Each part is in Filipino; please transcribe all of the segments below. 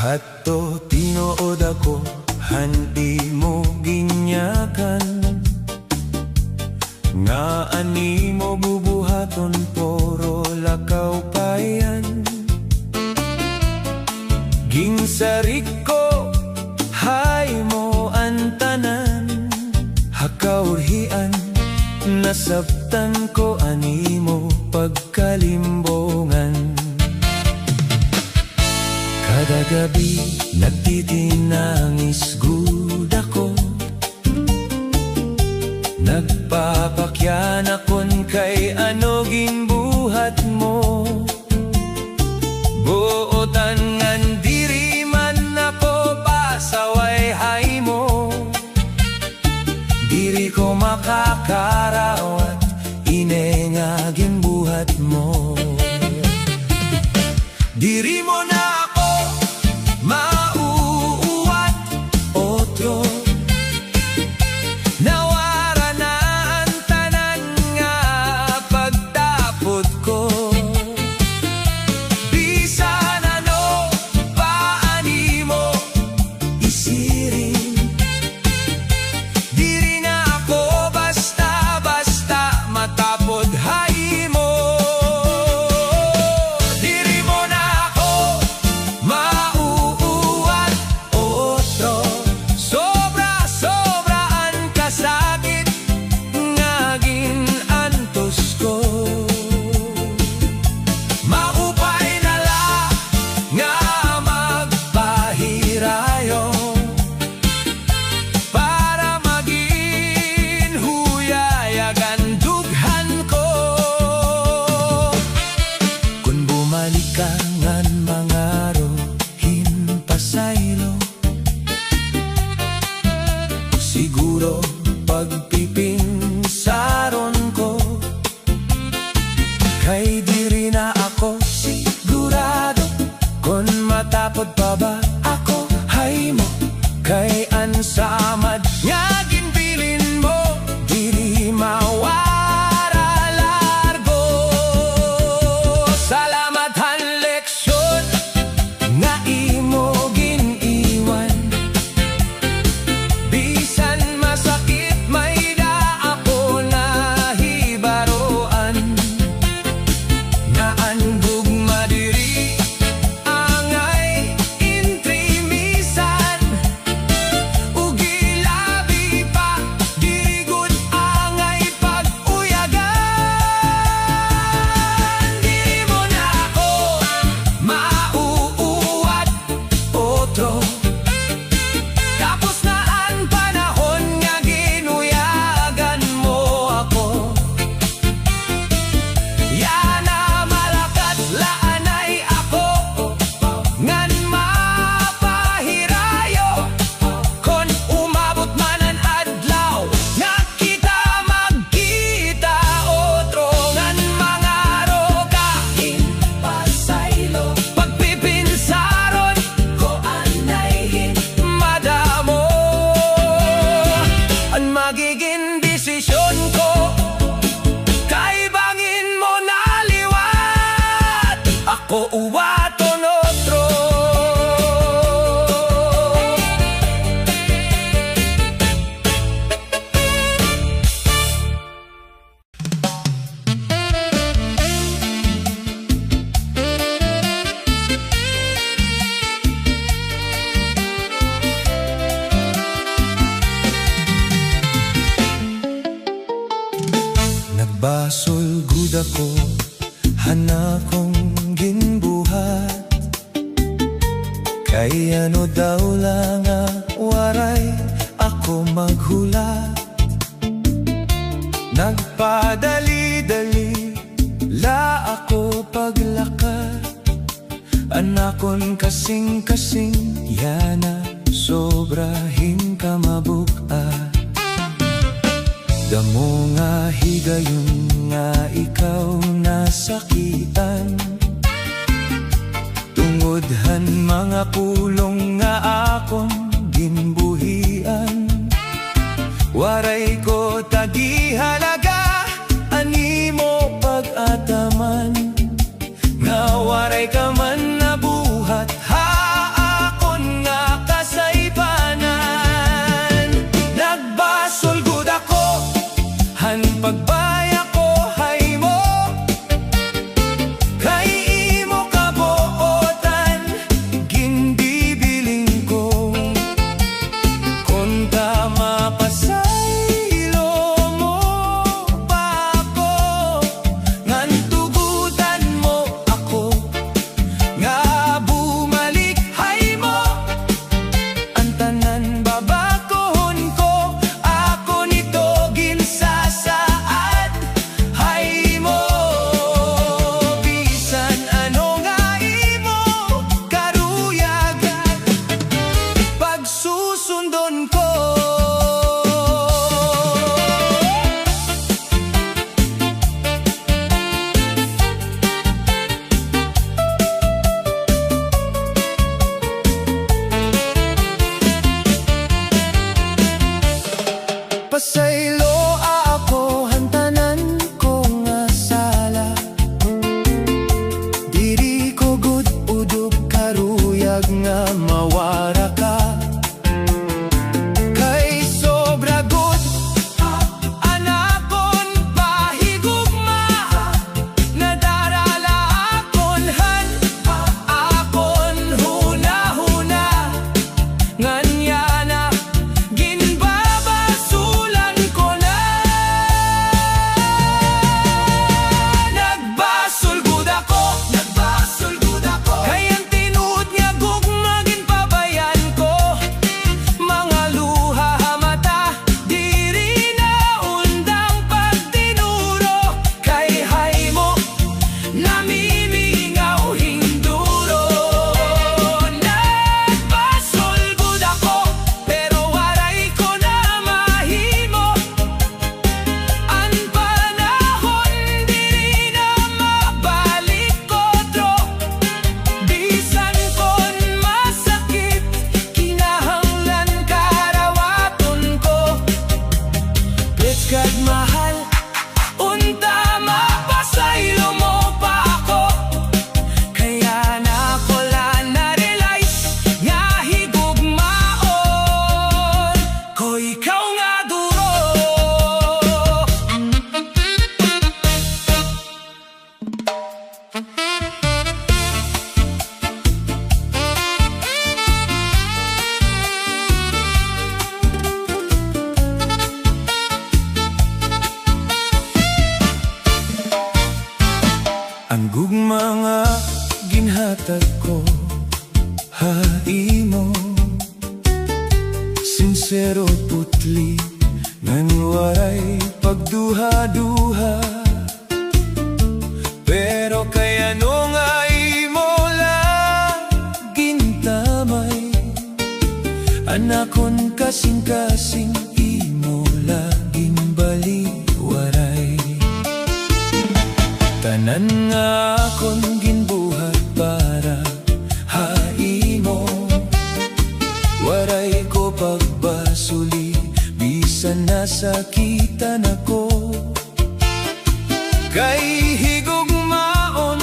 Adto tinuod ako, handi mo ginyakan. Nga ani mo bubuhaton, poro lakaw payan. Ginsarig ko, hay mo antanan. Hakaurhian, nasabtan ko ani mo pagkalimbongan. Kada gabi nagtitinangis gud ako, nagpapakyan akon kay ano ginbuhat mo. Buotan ngan diri man ako pasaway hay mo. Diri ko makakarawat ine nga ginbuhat mo. Diri mo na ako mauuwat otro. Nawara na ang tanan nga pagtapot ko. Bisan ano paani mo isirin. Diri na ako basta-basta matapod hay mo. Diri mo na ako mauuwat otro. Sobra-sobra ang kasakit nga ginantos ko. Maupay na la nga magpahirayo para maging huyayagan dughan ko. Kung bumalik ka ngan mangaro hinpasaylo, siguro pagpipinsaron ko. Kay diri na ako sigurado, kung matapod pa ba ako hay mo. Kay ansamad nga ginbilin mo, diri mawara largo. Salamat han leksyon nga imo giniwan. Bisan masakit may da ako nahibaroan. Nga ang gugma diri angay intrimisan. Ugi labi pa diri gud angay pag-uyagan. Diri mo na ako mauuwat otro. Tapos na ang panahon nga ginuyagan mo ako. Yana malakat laanay ako ngan mapahirayo. Kon umabot man ang adlaw nga kita magkita otro. Ngan mangaro ka hinpasaylo, pagpipinsaron ko anay madamo. Ang magiging desisyon ko kay bangin mo naliwat. Ako uwaton otro. Nagbasol gud ako, hana kong ginbuhat. Kay ano daw lang nga waray ako maghulat. Nagpadali-dali la ako paglakad. Anakon kasing-kasing yana sobrahin ka mabukat. Damo nga higayon nga ikaw nasakitan. Tungodhan mga pulong nga akong ginbuhian. Waray ko tagihalaga, ani mo pag-ataman. Nga waray ka man nabuhat, ha ako haimo sincero putli ngan waray pagduha-duha, pero kaya no nga imo laging tamay, anakon kasing-kasing imo laging baliwaray. Tanan nga akon ginbuhat para haimo, waray ko pagbasuli bisan nasakitan ako. Kay higugmaon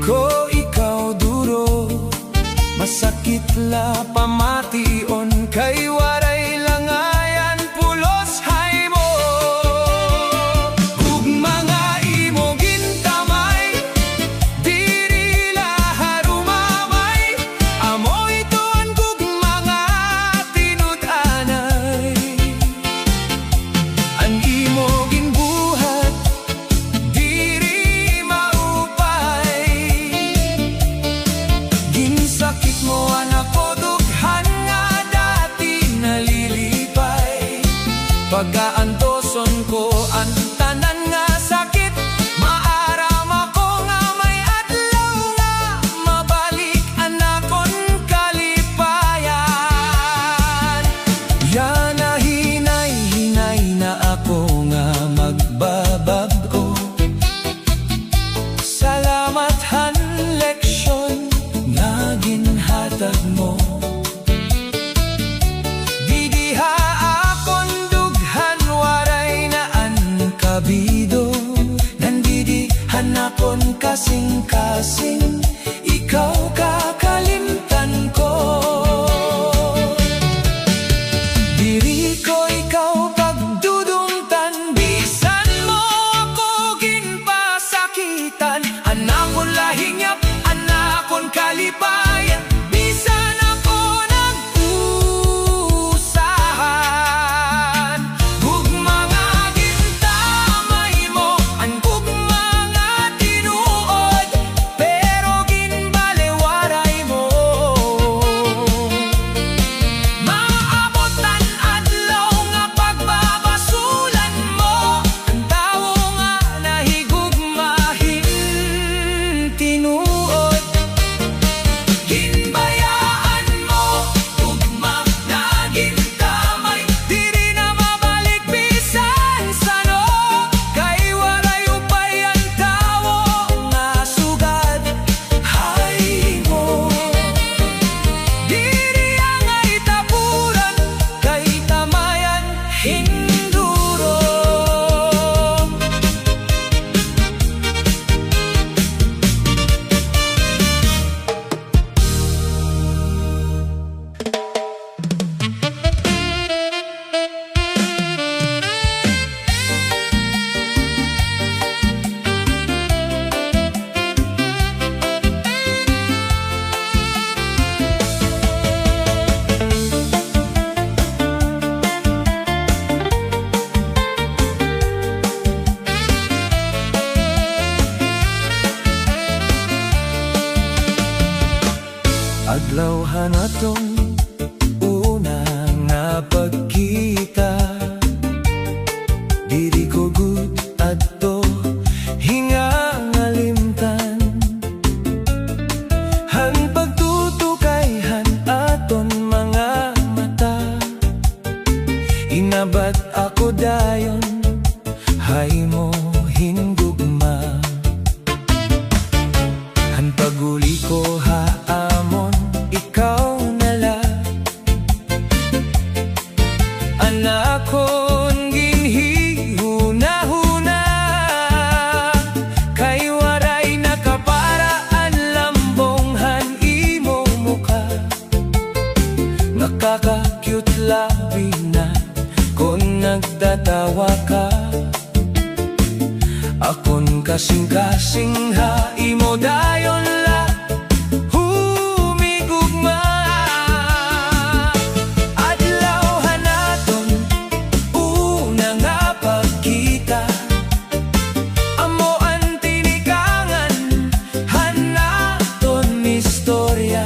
ko ikaw duro, masakit la pamation kay waray langayan pulos haymo. Ug mga imo gintamay, diri lahar umamay, amoy tuon kug mga tinud-anay. Ang imo ginbuhat diri maupay, ginsakit mo anak ko dughan nga dati nalilipay. Pagkaantoson ko ang tanan nga sakit, maaram ako nga may adlaw nga mabalik anakon kalipayan. Yan na hinay-hinay na ako nga magbabag-o. Salamat han leksyon nga ginhatag mo. Didiha akon dughan waray na an kabido, nandidihan akon kasing-kasing ikaw kakalimtan ko. Diri ko ikaw pagdudungtan, bisan mo ako ginpasakitan, anakon lahingyap, anakon kalipayan, bisan ako nag-usahan. Ug mga gintamay mo, ang ug mga tinuod, pero ginbaliwaray mo. Maabotan adlaw nga pagbabasulan mo, ang tawo nga nahigugmahin tinuod. Ginbayaan mo, ugma na gintamay, diri na mabalik bisan sano, kay waray upay ang tawo nga sugad haymo. Diri ang itapuran, kay tamayan hinduro. Adlaw hanatong una nga pagkita, diri ko gud adto hinga ngalimtan. Han pagtutukayhan aton mga mata, inabat ako dayon haymo hingugma. Han paguli ko haamon ikaw nala, anakon ginhihuna-huna, kay waray nakapara ang lambong han imo muka. Nakaka-cute labi na kung nagtatawa ka, akon kasing-kasing haimo dayon la humigugma. Adlaw hanaton una nga pagkita, amo ang tinikangan hanaton istorya.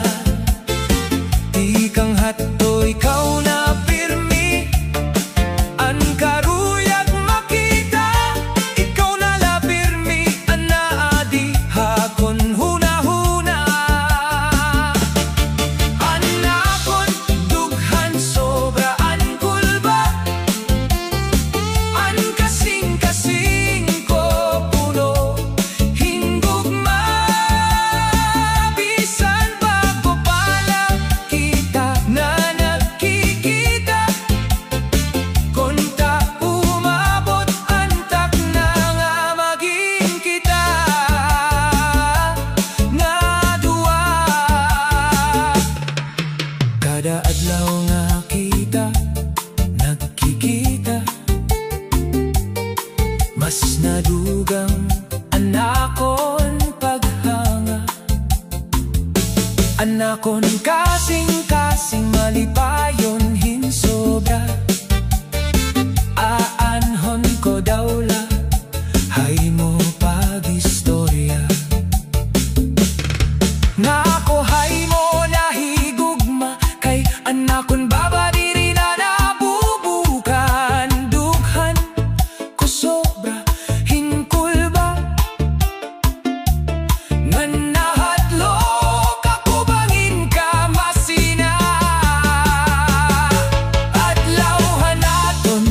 Kada adlaw nga kita nagkikita, mas nadugang anakon paghanga. Anakon kasing-kasing malipayon hinsobra. Aanhon ko dawla hay mo pag-istorya. Nako hay mo nahigugma kay anakon babadiri na nabubukan. Dughan ko sobra hinkulba ngan nahadlo kako bangin ka masina. Adlawhan naton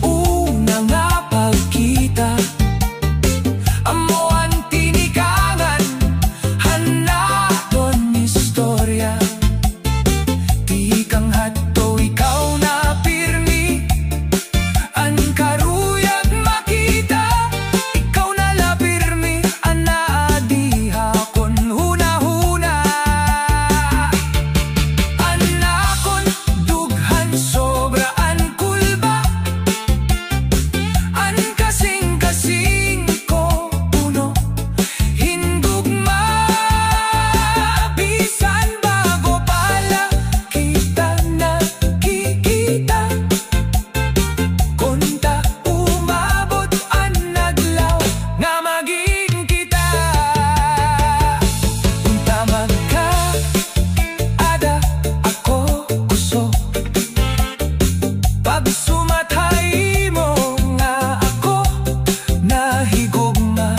una nga pagkita, amo ang tinigangan hanaton istorya. Di kang hadto ikaw na pirmi, an karuyag makita. Ikaw na la pirmi, an naadiha kon huna-huna. Anakon dughan sobra an kulba, an kasing-kasing ko puno hindugma. Bisan bago pala kita nakikita, konta umabot an adlaw nga maging kita. Unta magka ada ako kuso, pag sumatay mo nga ako nahigugma.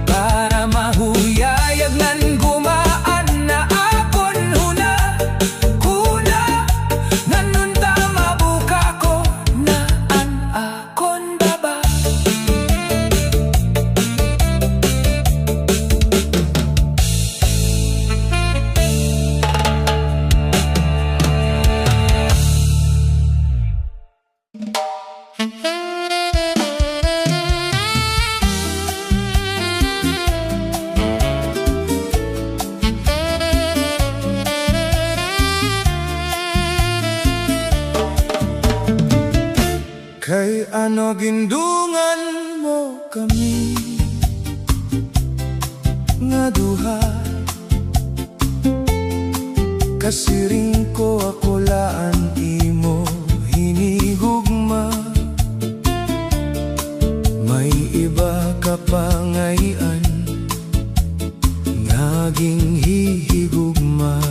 Para mahuyayag nan gumaan na akon huna kuna, nanunta mabuka ko na an akon baba. Kay ano gindungan mo kami nga duha, kasiring ko ako laan imo hinigugma. May iba ka pa ngayon ngaging hihigugma.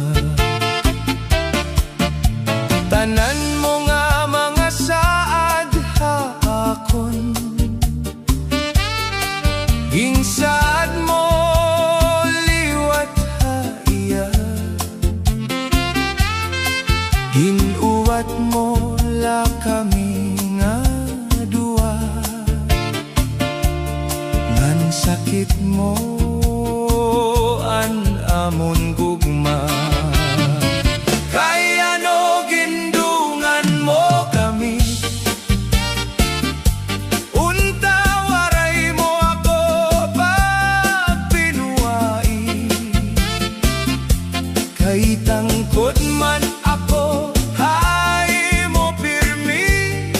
Tanan mo nga mga saad haakon, gingsad mo liwat haiya. Ginuwat mo la kami nga duwa, ngan sakit mo an amon gugma. Kay ano gindungan mo kami, unta waray mo ako pag pinuwai. Kay tangkod man ako hay mo pirmi,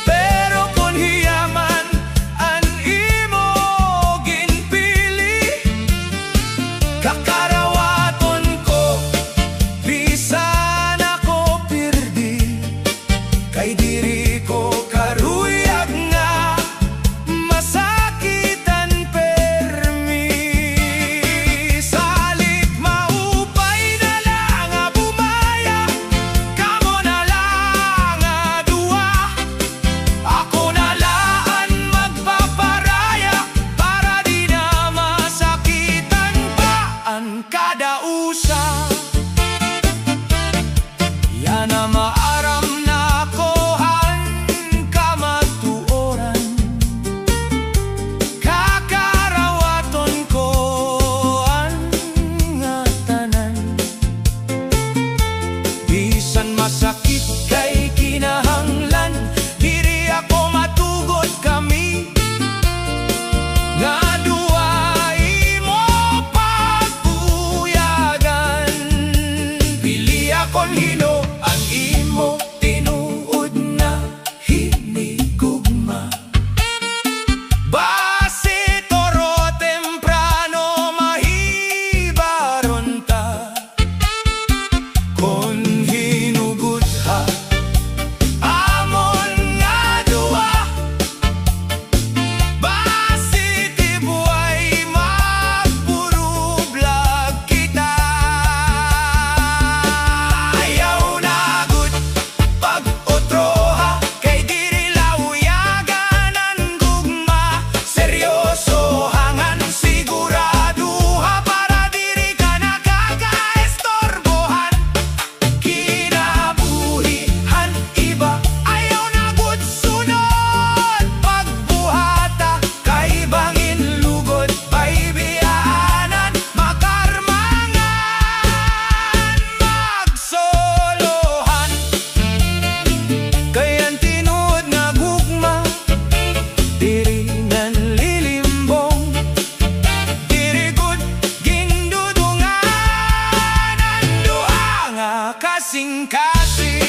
pero kung hiyaman an imo ginpili. Kakarawaton ko bisan ako pirdi, kay diri ko karuyag nga masakitan permi. Salit maupay na lang nga bumaya, kamo na lang nga duwa. Ako na laan magpaparaya para di na masakitan pa ang kada usa. Yan na maaram na kohan kamatuoran, kakarawaton ko ang nga tanan. Bisan masakit kay kinahanglan, diri ako matugod kami. Nga duwa imo pagbuyagan, kasing-kasing.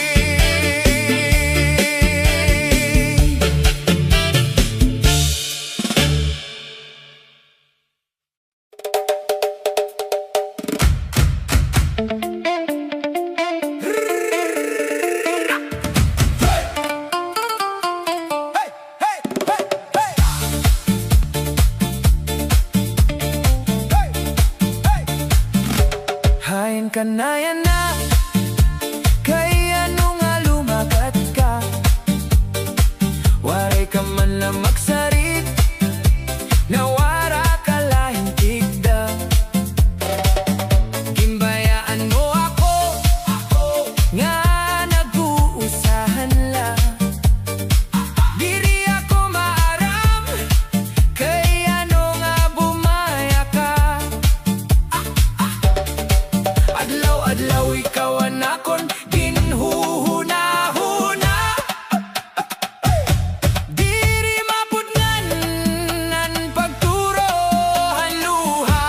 Hain ka na yan na, kaya ano nga lumagat ka. Waray ka man lang magsarit, nawara ka lahing tigda. Gimbayaan mo ako, nga nag-uusahan lang. Diri ako maaram, kaya ano nga bumaya ka. Adlaw-adlaw ikaw anakon ginhuhuna-huna. Diri mapudngan nan pagturo haluha.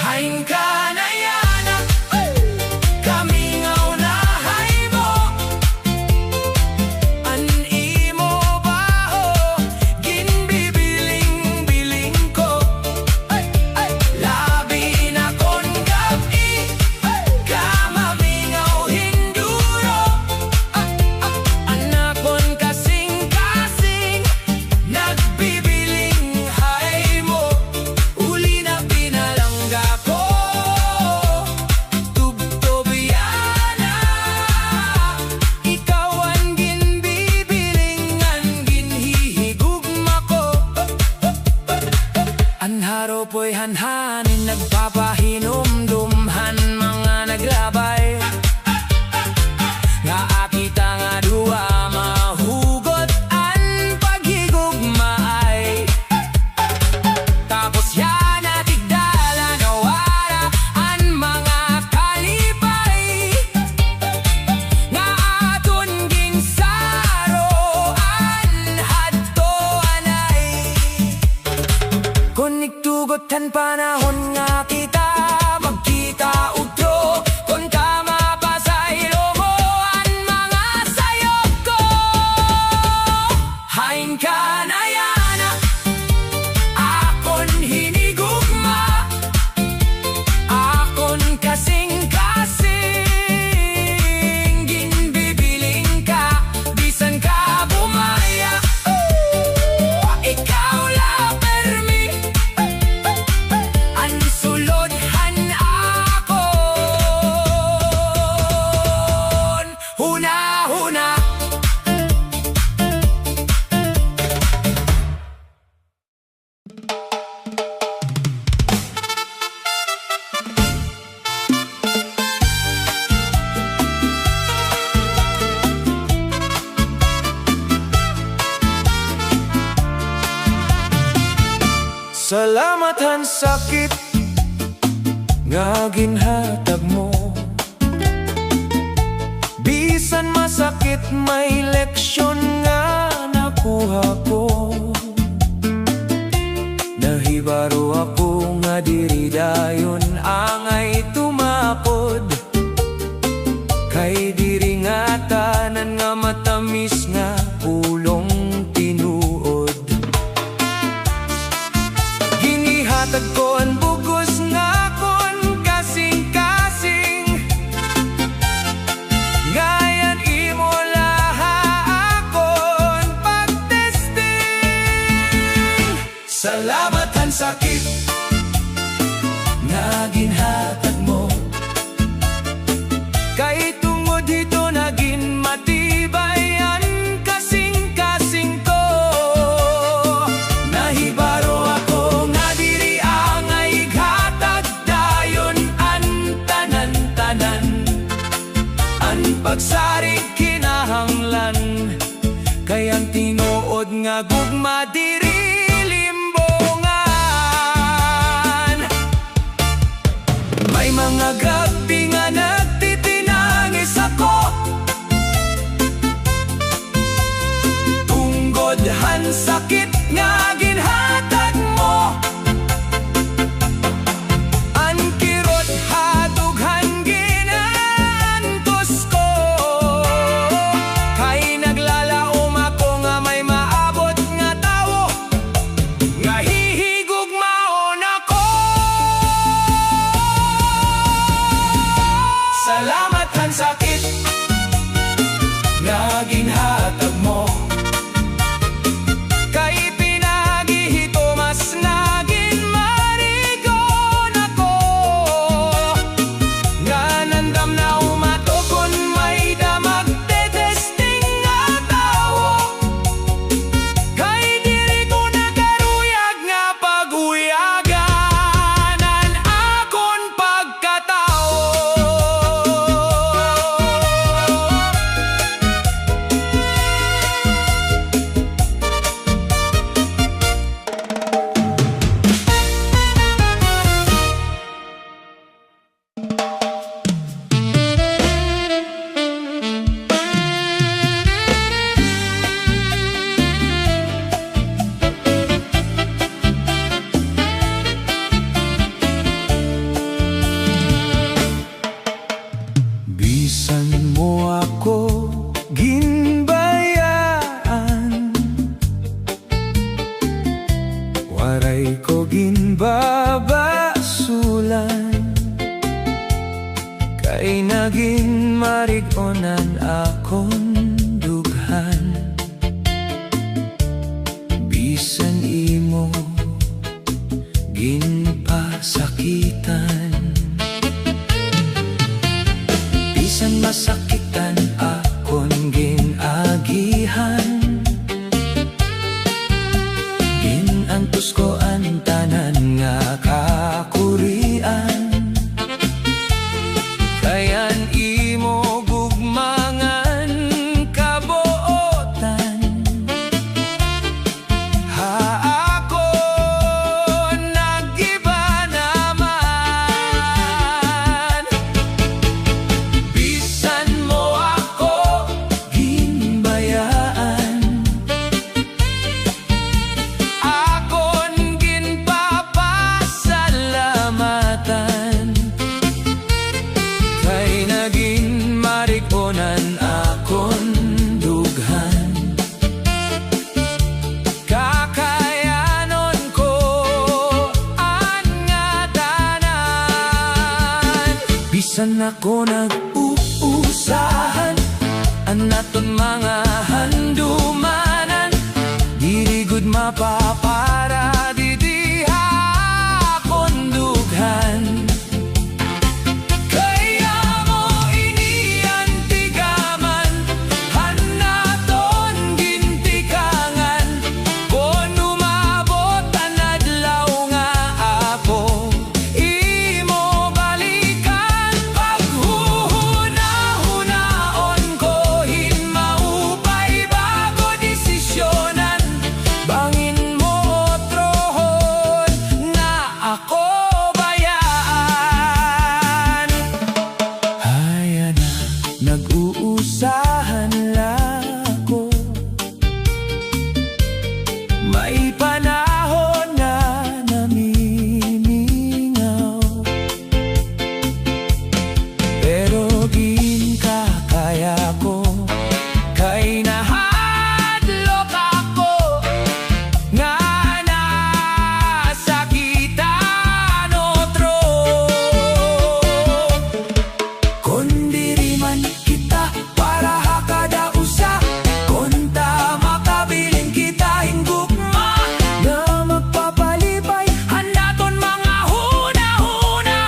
Hain ka na yana, kami nga unahay mo. An imo baho, ginbibiling-biling ko. Labi na kon gabi, kamamingaw hinduro. Anakon kasing-kasing, nagbibiling hay mo. Uli na pinalangga ko, tubtobyana. Ikaw ang ginbibilingan, ginhihigugma ko. Ang haro po'y hanhanin, nagpapahinumdumhan mga naglabay. Nga akita nga duwa, mahugot ang paghigugmaay. Tapos yan natigdala, nawara ang mga kalipay. Nga aton ginsaroan, hadto anay. Kung nigtugotan panahon nga kita, magkita utro. Kung tama pa sa ilo mo ang mga sayop ko. Hain ka na yana, akon hinigugma. Akon kasing-kasing, ginbibiling ka, bisan ka bumaya. Ikaw la permi, ang sulodhan akon. Huna-huna. Salamat han sakit nga ginhatag mo. Bisan masakit, may leksyon nga nakuha ko. Nahibaro ako nga diri dayon angay tumakod. Kay diri nga tanan nga matamis nga pulong tinuod. Ginihatag ko ang bugos nga kon kasing-kasing. Ngayon imo laha akon pagtesting. Salamat han sakit nga ginhatag mo. Kay tungod dito naging matibay ang kasing-kasing ko. Nahibaro ako nga diri angay hatag dayon an tanan-tanan. Ang pagsarig kinahanglan, kay ang tinuod nga gugma diri limbongan. naging marigonan akong dughan. Bisan imo ginpasakitan, bisan masakitan akon ginagihan. Ginantos ko ang tanan nga kakurian, kayan imo gugmangan kabuotan. Ha ako nag-iba naman, bisan mo ako ginbayaan. Akon ginpapasalamatan, kay naging marigonan akon dughan. Kakayanon ko ang nga tanan, bisan ako nag-uusahan ang naton mga handumanan. Dili gud mapapara didiha akon dughan. Kaya mo iniantigaman, hanaton gintikangan. Kung umabot ang adlaw nga ako imo balikan, paghuhuna-hunaon ko hinmaupay bago desisyonan. Bangin mo trohon na ako bayaan. Haya na, nag-uusahan lako, may panahon na namimingaw. Pero ginakaya ko, kay nahadlok ako nga nasakitan otro. Kung diri man kita para hakada usa, kung ta makabiling kita hingugma, na magpapalipay hanaton mga huna-huna.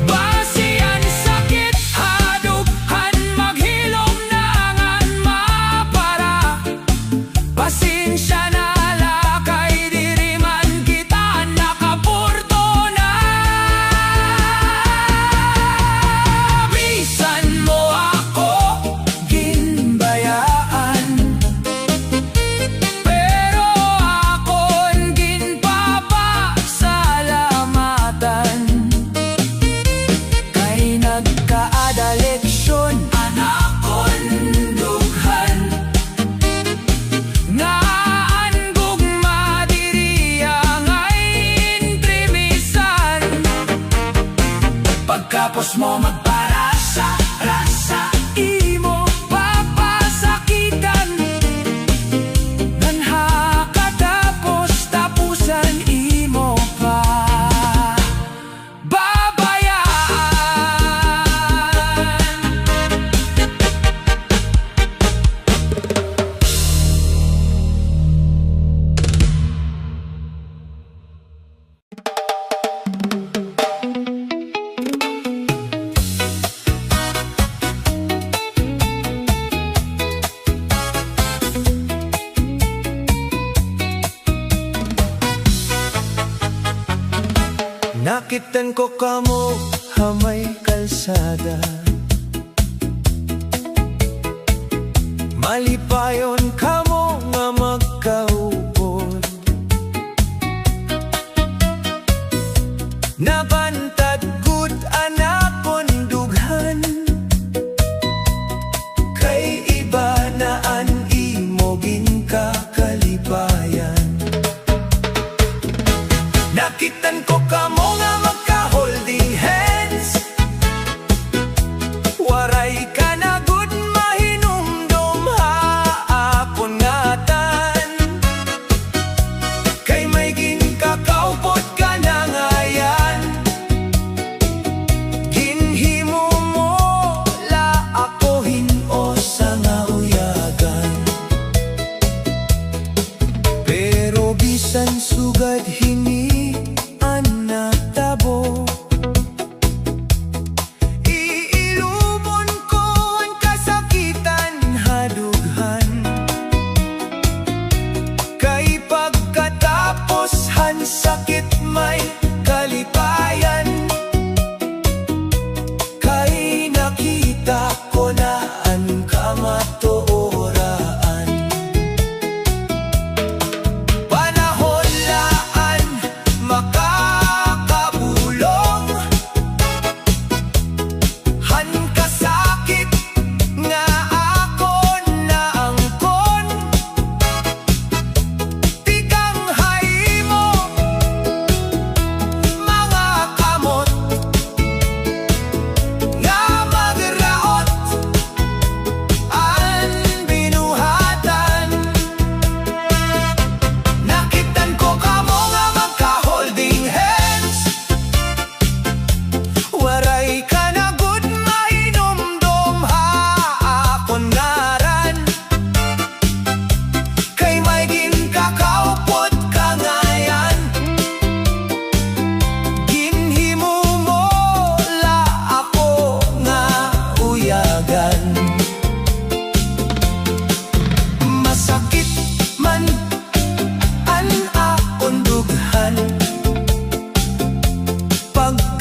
Basihan sakit hadughan maghilom na angan mapara. Pasensya na lakay diri man kita nakapurto na. Bisan mo ako ginbayaan, pero akon ginpapasalamatan, kay nagkaada leksyon anakon dughan. Nga ang gugma diriya nga'y intrimisan, pagkapos mo magparasa rasa imo papasakitan. Ganha katapos tapusan imo pa babayaan. Nakitan ko kamo hamay kalsada, malipayon kamo nga magkaupod. Nabantad gud anakon dughan, kay iba na an imo ginakalipayan. Nakitan ko kamo nga magka-holding hands, waray ka na gud mahinumdum haapon ngatan. Kay may ginka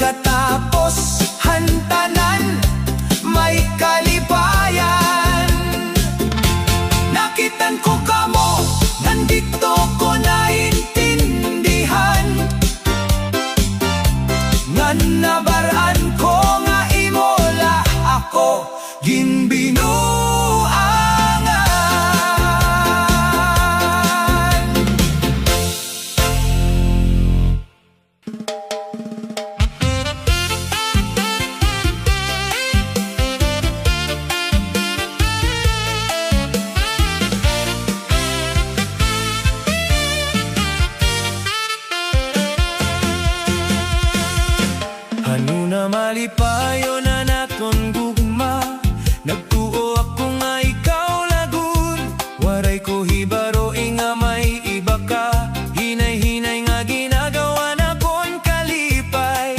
pagkatapos hantanan may kalipayan. Nakitan ko kamo, nandito ko naintindihan, nga nabaraan ko nga imola ako ginbinuangan. Ano na malipayo na naton gugma, nagtuo ako nga ikaw lagun. Waray ko hibaro nga may iba ka, hinay-hinay nga ginagawa na kon kalipay.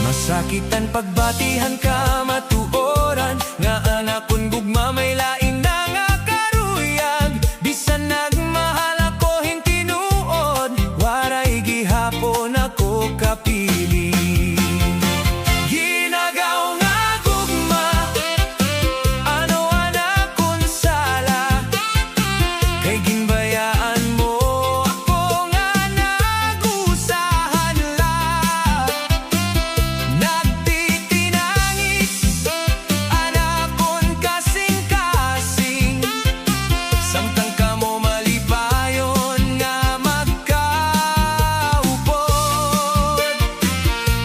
Masakitan pagbatihan ka matuoran, nga anak kon gugma may lain na nga karuyag. Bisan nagmahal ako hintinuod, waray gihapon ako kapili. Ginagaw nga gugma, ano anak kong sala, kay ginbayaan mo ako nga nagusahan la. Nagtitinangis, anak kong kasing-kasing, samtang kamo malipayon nga magkaupod.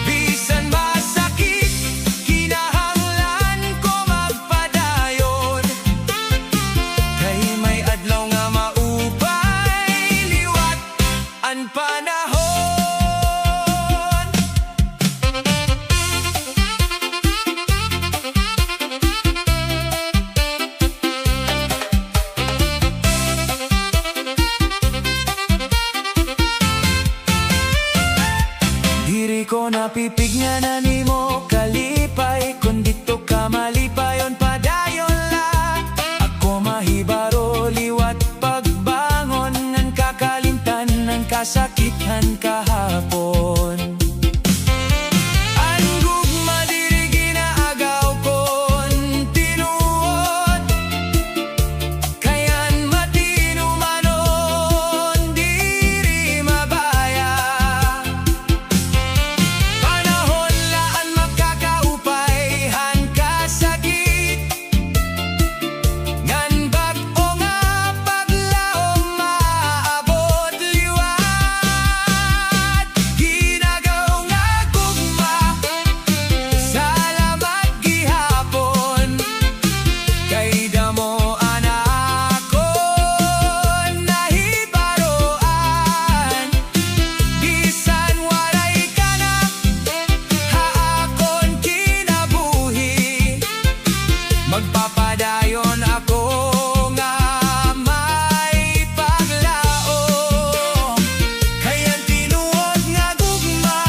Bisan masakit, kinahanglan ko magpadayon, kay may adlaw nga maupay liwat ang panahon. Diri ko napipig nga na nimo kalipay, kung dito ka malipayon padayon la. Ako mahibaro liwat pagbangon, ngan kakalimtan ng kasakitan kahapon. Ang gugma diri ginaagaw kon tinuod, kayan matinumanon diri mabaya. Panahon laan magkakaupay han kasakit, ngan bag-o nga paglaom maabot liwat. Ginagaw nga gugma, salamat gihapon, kay damo anak ko nahibaroan. Bisan waray ka na, haakon kinabuhi, magpapadayon ako nga may paglaom. Kayan tinuod nga gugma,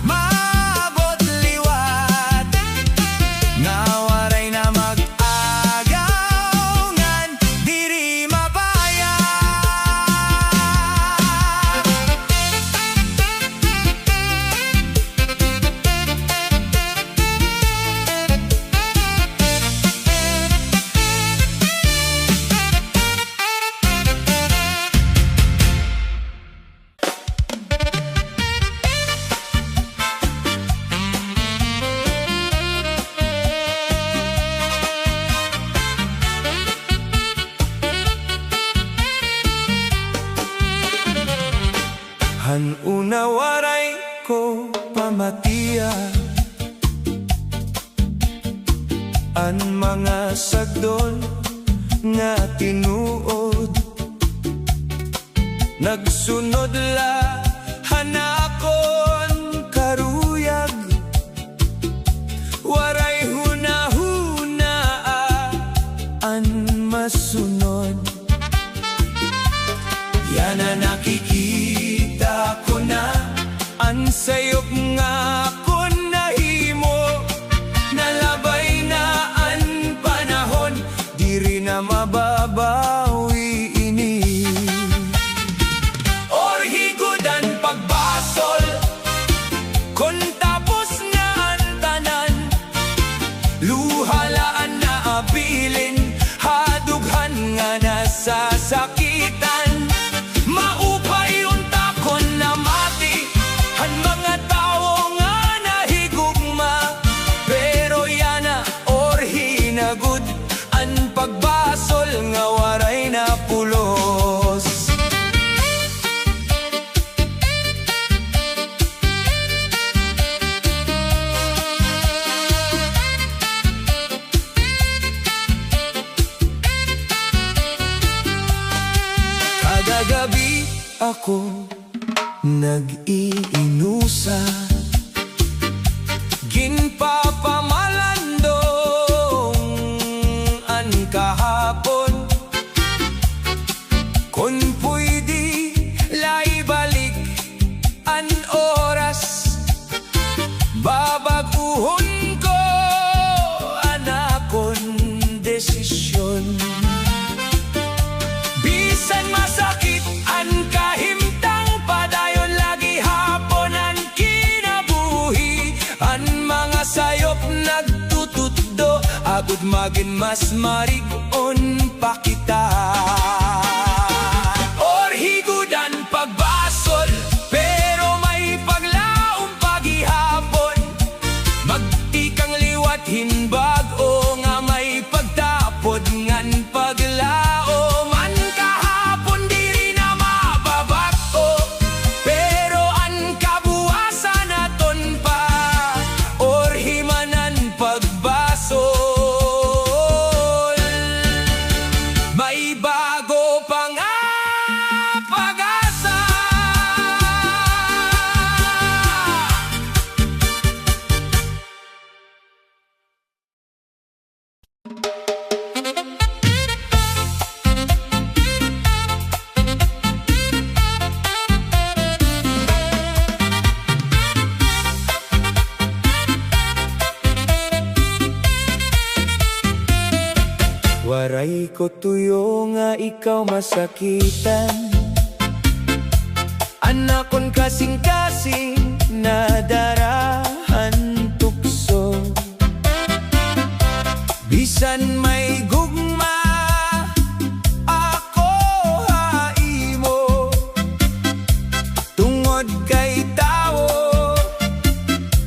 maabot liwat, nga waray na mag-agaw, ngan diri mabaya. Han una waray ko pamatiya, an mga sagdol nga tinuod, nagsunod la hanakon karuyag. Waray hunahunaa an masunod, yan na nakikita ko na ang sayop nga ko nahimo. Nalabay na ang panahon, diri na mababawi ini. Or higudan pagbasol, nag-iinusa, ginpapamalandong an kahapon. Kung pwede laibalik an oras, babaguhon ko anakon desisyon. Bisan masakit an kahimtang, padayon lagi hapon ang kinabuhi. An mga sayop nagtututdo, agud magin mas marigon pa kita. Or higudan pagbasol, pero may paglaong paghihapon. Magtikang liwat hinbag o nga may pagtapod ngan paglao. Man kahapon diri na mababako, pero an kabuwasan naton pa. Or himanan pagbasol, may bago pang pag-asa. Waray ko tuyo nga ikaw masakitan, anakon kasing-kasing nadarahan tukso. Bisan may gugma ako haimo, tungod kay tao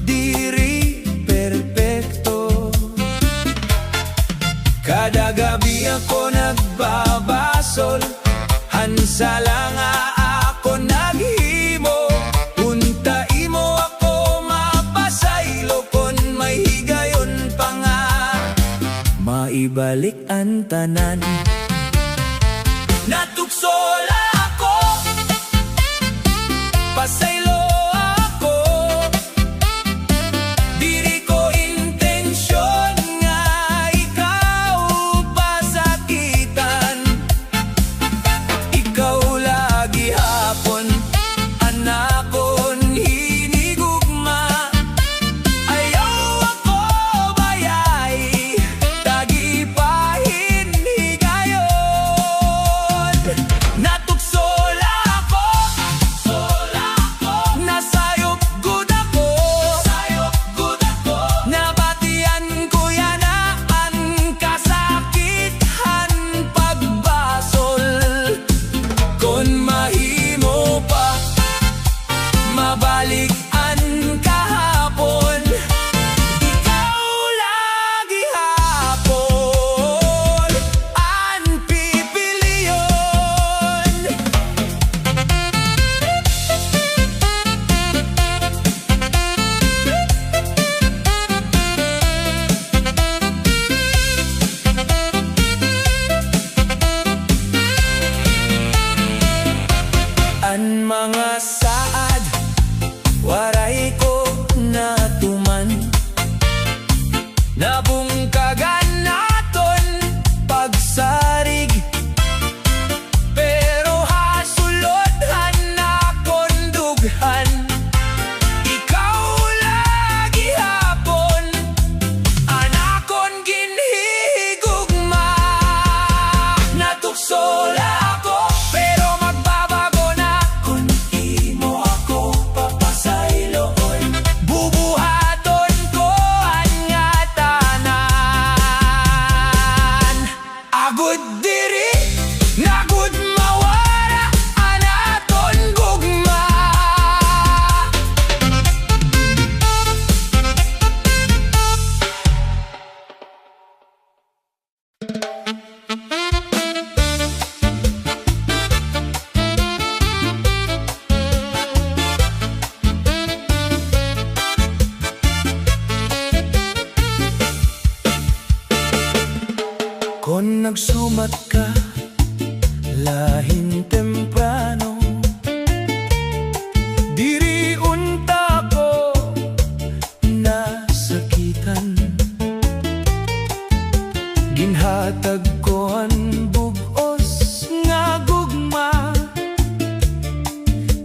diri perpekto. Kada gabi ako nagbabasol, hansala nga ako naghimo. Unta imo ako mapasaylo, kon may higayon pa nga maibalik ang tanan. Natuksola ako, pasaylo ako, diri ko intensyon nga ikaw pasakitan. Ikaw lagi hapon anakon hinigugma. Ayaw ako bayay, tagipahin higayon. Natuksola ako, nasayop gud ako, nabatian ko yan ang kasakithan pagbasol. Kon mahimo pa mabalik ang kahapon, ikaw lagi hapon ang pipiliyon. Ang mga saad waray ko natuman, nabungkagan naton pagsarig. Pero hasulodhan nakon dughan, ikaw lagi hapon anakon ginhigugma. Natuksola ako, pero magbabago na kun imo ako papasayloon. Bubuhaton ko ang nga tanan, agud diri nagud mawara anaton gugma. Kon nagsumat ka lahin temprano, Diri unta ko nasakitan, ginhatag ko ang bugos nga gugma,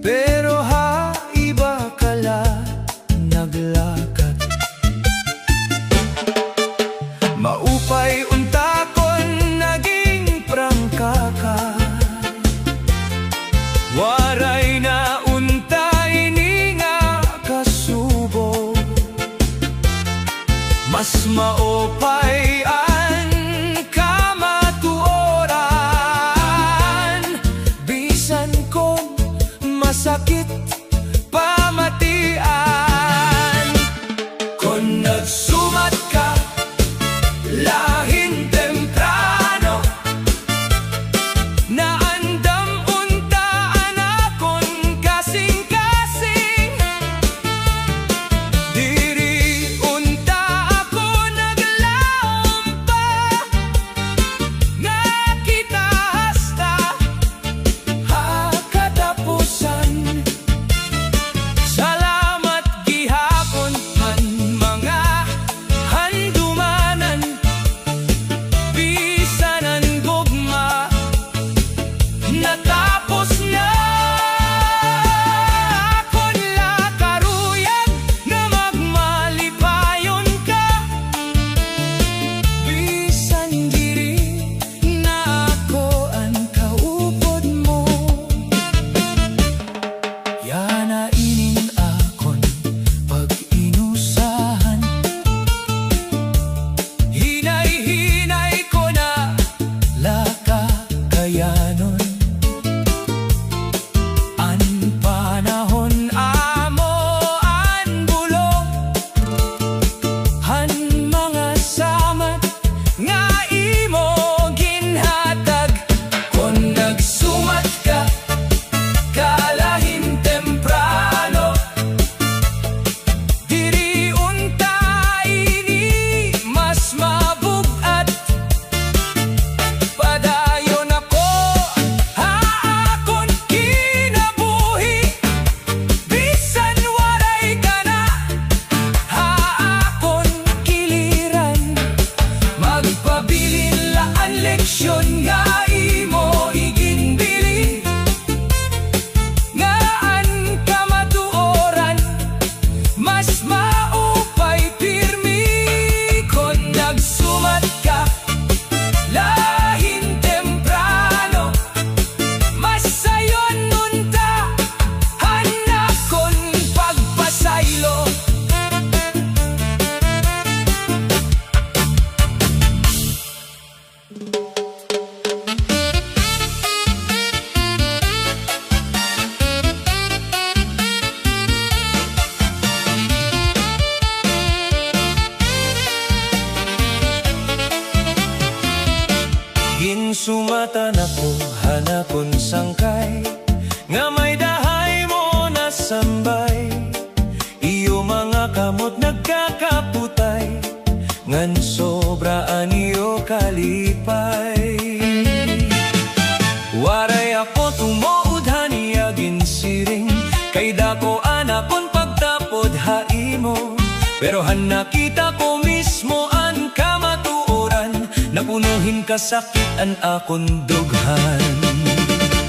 pero ha iba kala naglakat. Maupay unta kon naging prangka ka, waray na unta ini nga kasubo. Mas maupay ang kamatuoran, bisan kong masakit pamatian. Kung nagsumat ka lahin temprano, naandam unta anakon kasing-kasing. Diri unta ako naglaom pa, nga kita hasta hakatapusan. Salamat gihapon man mga handumanan, bisan ang gugma natapos na. Akon lakaruyan na magmalipayon ka, bisan diri na ako ang kaupod mo. Yana inin akon pag-inusahan, hinay-hinay ko na lakakayanon. An panahon amo an bulong, han mga samat nga imo ginhatag. Kung nagsumat ka kalahin temprano, diri unta ini mas mabugat. Padayon ako haakon kinabuhi, bisan waray ka na haakon kiliran. Magpabilin laan leksyon nga imo iginbili, ngaan kamatuoran mas maupay pirmi. Kung nagsumat ka lahin temprano, mas sayon nunta hanakon pagpasaylo. Ginsumatan ako hanakon sangkay, nga may dahay mo nasambay. Iyo mga kamot nagkakaputay, ngan sobra aniyo kalipay. Waray ako tumood haniya ginsiring, kay dako anakon pagtapod haimo. Pero han nakita ko mismo ang kamatuoran, napunuhin kasakit ang akon dughan.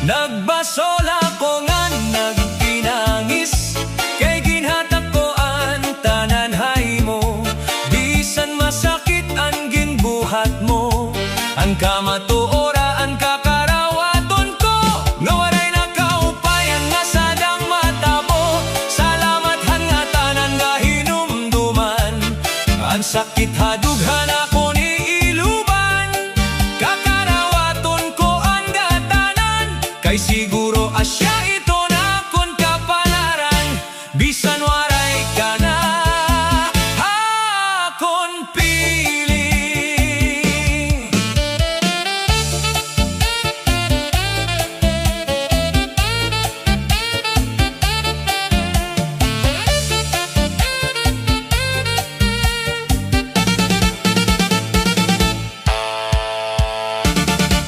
Nagbasola ko nga nagpinangis, kay ginhatak ko ang tanan haymo. Bisan masakit ang ginbuhat mo, ang kamatuora ang kakarawaton ko, nga waray nakaupayan nga sadang mata mo. Salamat han nga tanan nga hinumduman, ang sakit hadughan ako ni iluban. Kakarawaton ko ang gatanan, kay siguro asya ito na akon kapalaran. Bisan waray ka na akon pili.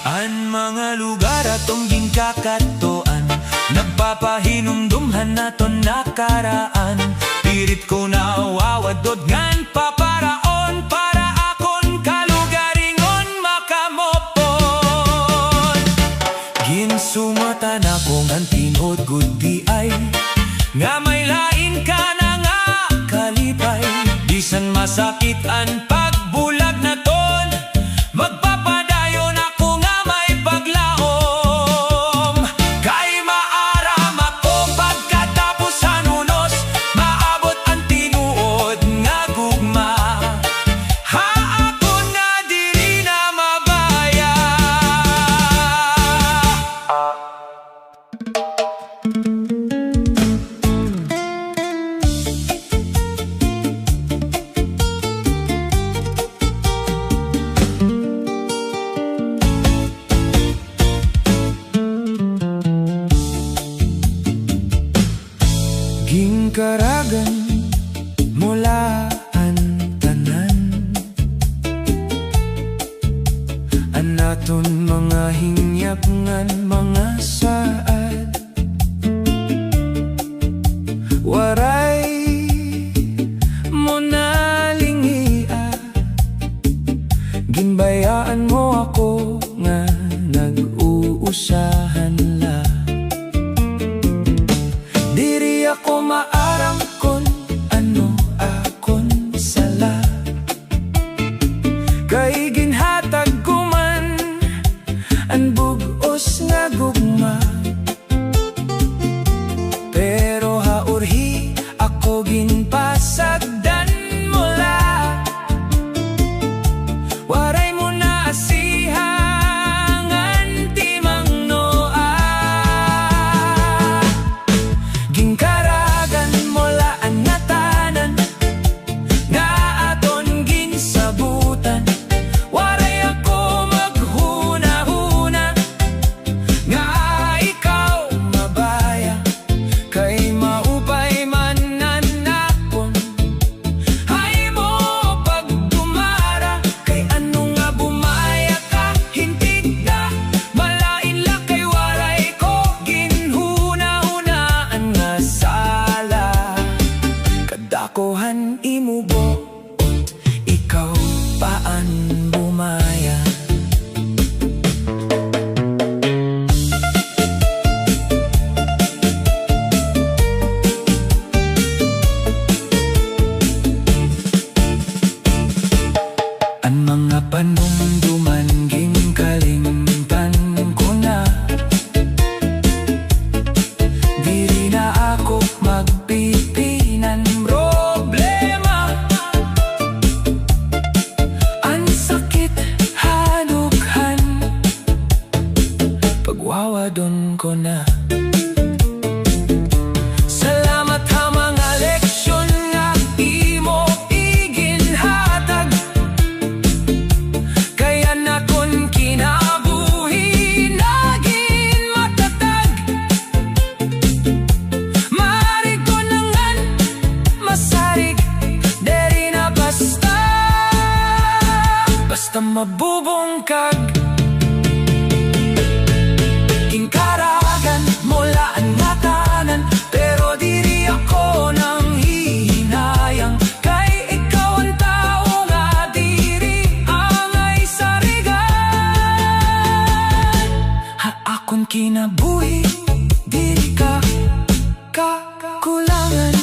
Ang mga lugar atong ginakatoan, nagpapahinumdumhan naton nakaraan. Pirit ko nawawadod ngan paparaon para akon kalugaringon makamopon. Ginsumatan akong ang tinod gudi ay nga may lain ka na nga kalipay. Bisan masakit ang pagbulag na ton, magpapadayon ako nga may paglaom. Kay maaram ako pagkatapos sa nunos, maabot ang tinuod nga gugma. Ha ako nga diri na mabaya. Gingkaragan mula ang tanan, ang naton mga hingyap ngan mga saad. Waray mo na lingia, ginbayaan mo ako nga nag-uusahan la. Diri ako maarang kon ano akon sala, kay ginhatag ko man ang bugos nga gugma. Pero haurhi ako ginpasagdan mula, waray mo na asihangan timang noa. Gingkaragan mula ang natanan nga aton ginsabutan, waray ako maghuna-huna nga ikaw mabaya. Kay maupay man nanakon, hay mo pagtumara. Kay ano nga bumaya ka, hintig na malain la. Kay waray ko ginhuna-hunaan nga sala. Kadakohan imubo, ikaw paan bumaya. Ang mga panumduman gingkalimtan ko na, diri na ako magpipinan problema. Ang sakit hadughan, pagwawadon ko na. Salamat ha mga leksyon nga imo iginhatag, kaya nakon kinabuhi naging matatag. Marig ko nangan masarig, deri na basta mabubungkag. Gingkaragan mula ang natanan, pero diri ako nang hihinayang. Kay ikaw ang tao nga diri angay sarigan. Ha akon kinabuhi, diri ka kakulangan.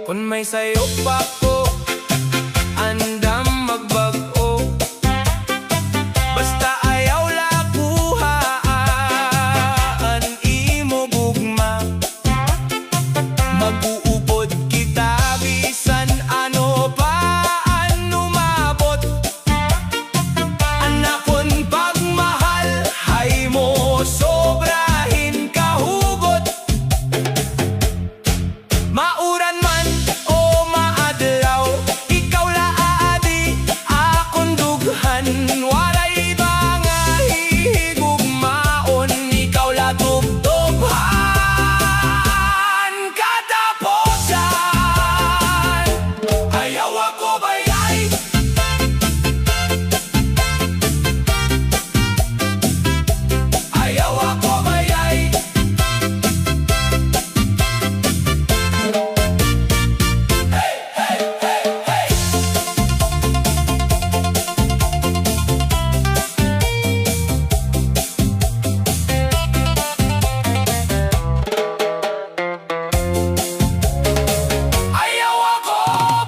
Kung may sayo pa ko, andam magbag-o. Basta ayaw lakuhaan, imo gugma. Mag-uupod kita, bisan ano pa ang umabot. Anakon pagmahal, hay mo sobrahin kahugot. Mauran man o maadlaw, ikaw laadi akong dughan. Walay ba nga hihigugmaon, ikaw la tugtughan katapusan. Ayaw ako bayay, ayaw ako bayay. Ayaw ako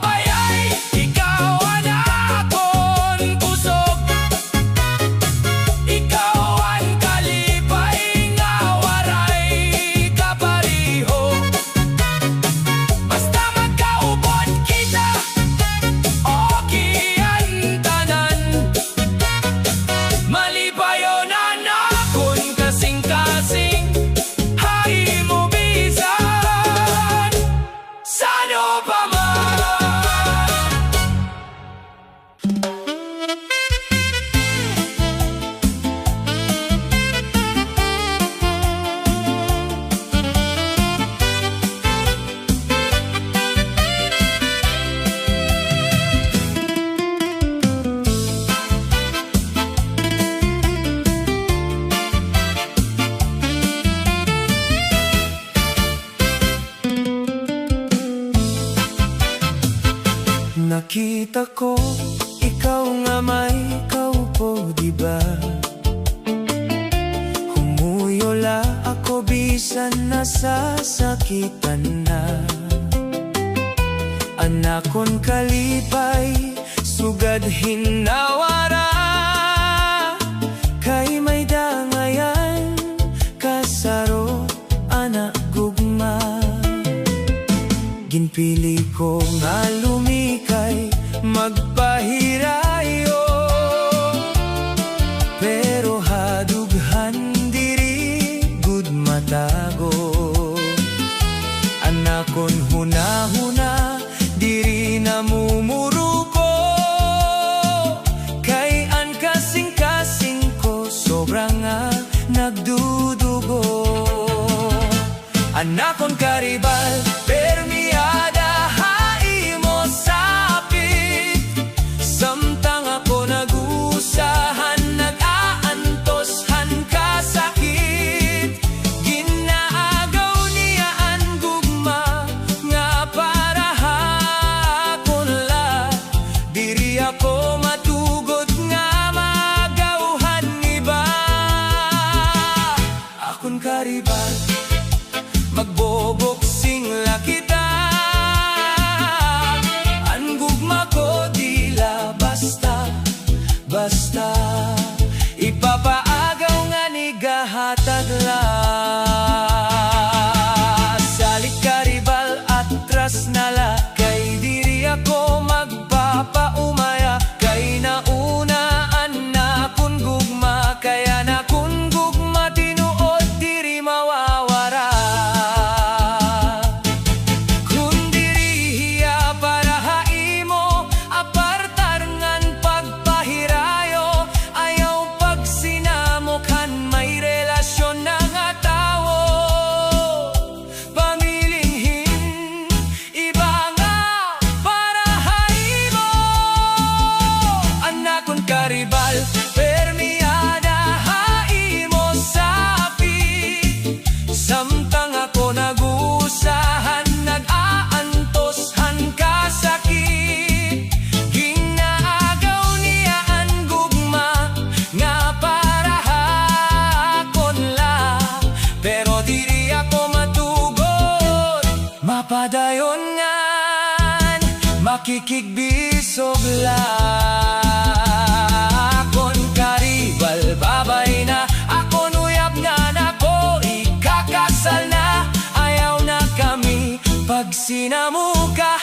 bayay, ikaw ang akong kusog. Ikaw ang kalipay nga waray kapariho. Basta magkaubod kita, okay ang tanan. Malipayonan akong kasing-kasing, hay mo bisan sano pa man. Nakita ko, ikaw nga may kaupo, diba? Humuyula ako, bisan nasasakitan na. Anakon kalipay, sugad hinawara. Kay may dangayan, kasaro, anak gugma. Ginpili ko nga lumikay, magpahirayo. Pero hadughan diri, gud matago. Anakon huna-huna, diri namumuruko. Kay an kasing-kasing ko, sobrang nga nagdudugo. Anakon karibal, permiada, hai mo sapit. Samtang ako nag-usahan, nag-aantoshan kasakit. Ginaagaw niya ang gugma, nga para hakon la. Diri ako matugot, nga magawhan iba. Akon karibal, magboboksing la kita. Ang gugma ko dila basta, basta. Ipapaagaw nga ni gahatag la. Salik karibal, atras na la. Kay diri ako magpapaumaya. Kay naunaan na kun gugma, kaya na kun gugma tinuod diri mawawara. Karibal, permiada, hai mo sapit. Samtang ako nag-usahan, nag-aantoshan kasakit. Ginaagaw niya ang gugma, nga para hakon la. Pero diri ako matugot, mapadayon nga. Makikigbisog lakon karibal babay na ako nuyab nga nako ikakasal na ayaw na kami pag sinamuka